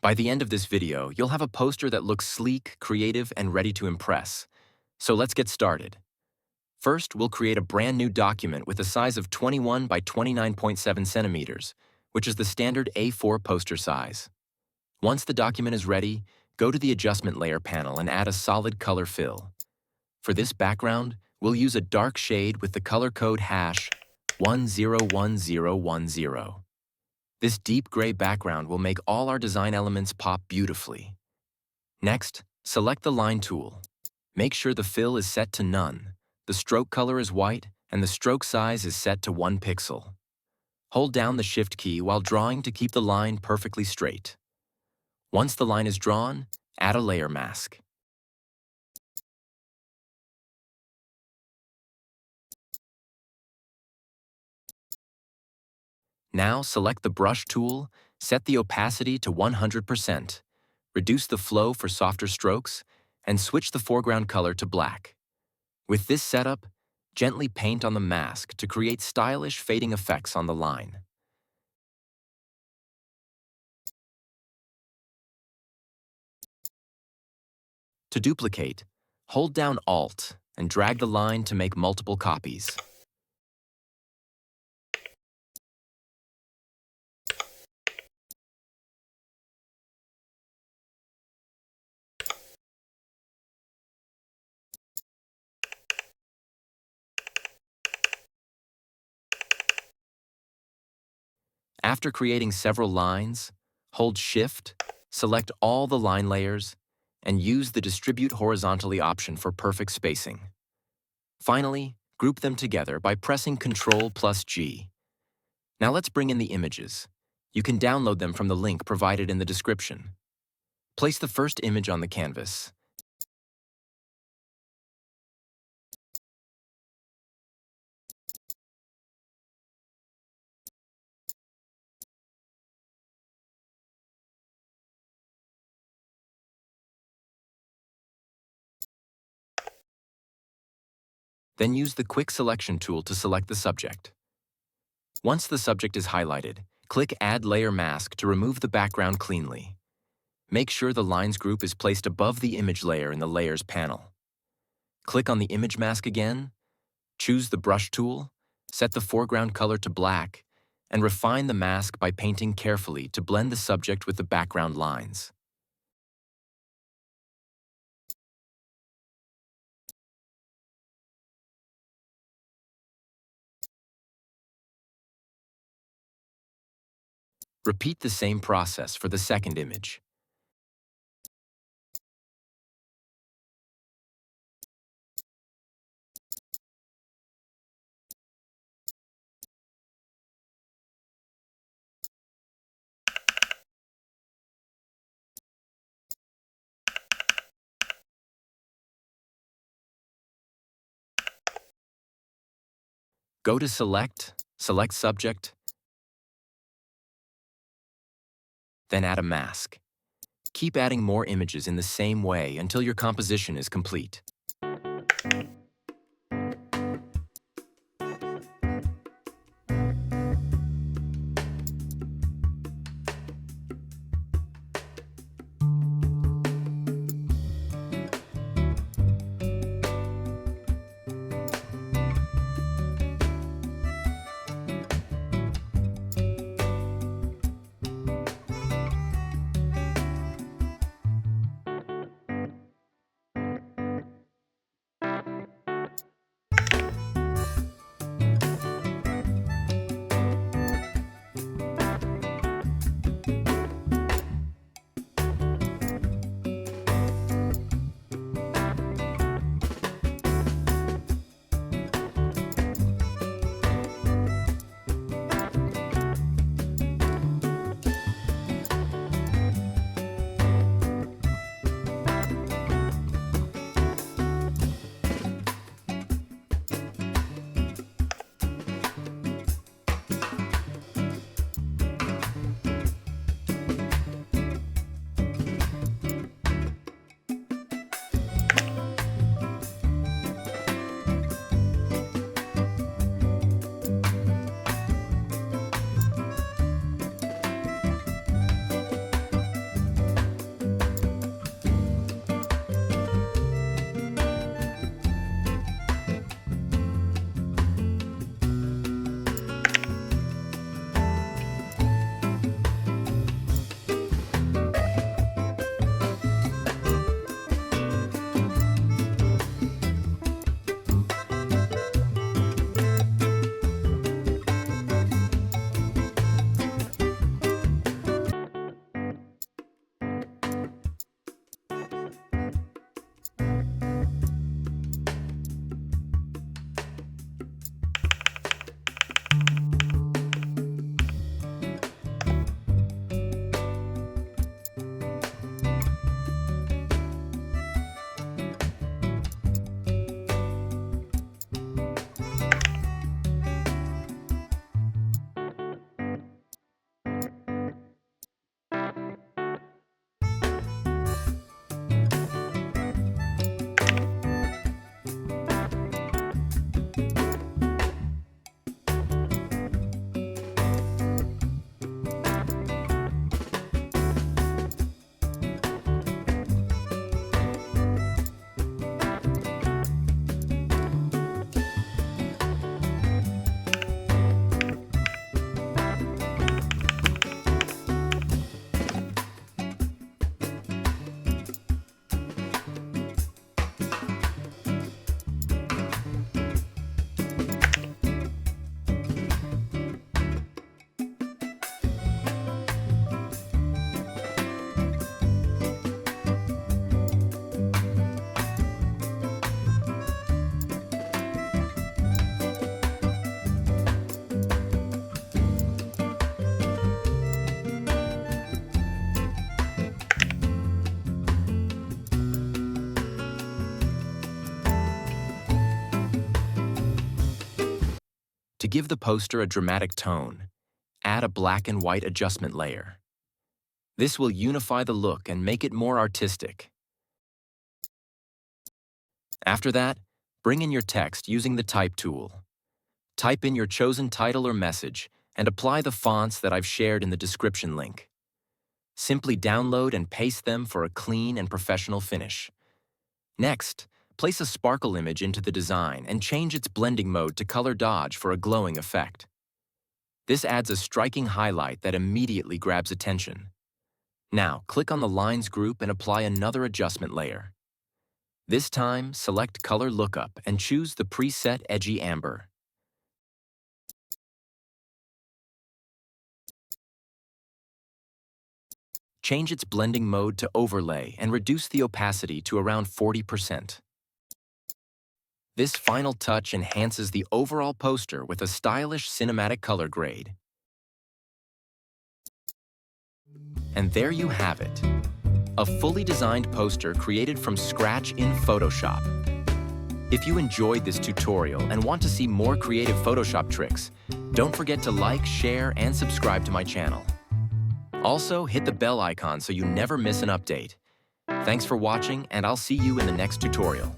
By the end of this video, you'll have a poster that looks sleek, creative, and ready to impress. So let's get started. First, we'll create a brand new document with a size of 21 by 29.7 centimeters, which is the standard A4 poster size. Once the document is ready, go to the Adjustment Layer panel and add a solid color fill. For this background, we'll use a dark shade with the color code #101010. This deep gray background will make all our design elements pop beautifully. Next, select the Line tool. Make sure the fill is set to none, the stroke color is white, and the stroke size is set to 1 pixel. Hold down the Shift key while drawing to keep the line perfectly straight. Once the line is drawn, add a layer mask. Now select the Brush tool, set the opacity to 100%, reduce the flow for softer strokes, and switch the foreground color to black. With this setup, gently paint on the mask to create stylish fading effects on the line. To duplicate, hold down Alt and drag the line to make multiple copies. After creating several lines, hold Shift, select all the line layers, and use the Distribute Horizontally option for perfect spacing. Finally, group them together by pressing Ctrl+G. Now let's bring in the images. You can download them from the link provided in the description. Place the first image on the canvas. Then use the Quick Selection tool to select the subject. Once the subject is highlighted, click Add Layer Mask to remove the background cleanly. Make sure the Lines group is placed above the image layer in the Layers panel. Click on the image mask again, choose the Brush tool, set the foreground color to black, and refine the mask by painting carefully to blend the subject with the background lines. Repeat the same process for the second image. Go to select Subject, then add a mask. Keep adding more images in the same way until your composition is complete. give the poster a dramatic tone, add a black and white adjustment layer. This will unify the look and make it more artistic. After that, bring in your text using the Type tool. Type in your chosen title or message and apply the fonts that I've shared in the description link. Simply download and paste them for a clean and professional finish. Next, place a sparkle image into the design and change its blending mode to color dodge for a glowing effect. This adds a striking highlight that immediately grabs attention. Now, click on the lines group and apply another adjustment layer. This time, select Color Lookup and choose the preset Edgy Amber. Change its blending mode to Overlay and reduce the opacity to around 40%. This final touch enhances the overall poster with a stylish cinematic color grade. And there you have it, a fully designed poster created from scratch in Photoshop. If you enjoyed this tutorial and want to see more creative Photoshop tricks, don't forget to like, share, and subscribe to my channel. Also, hit the bell icon so you never miss an update. Thanks for watching, and I'll see you in the next tutorial.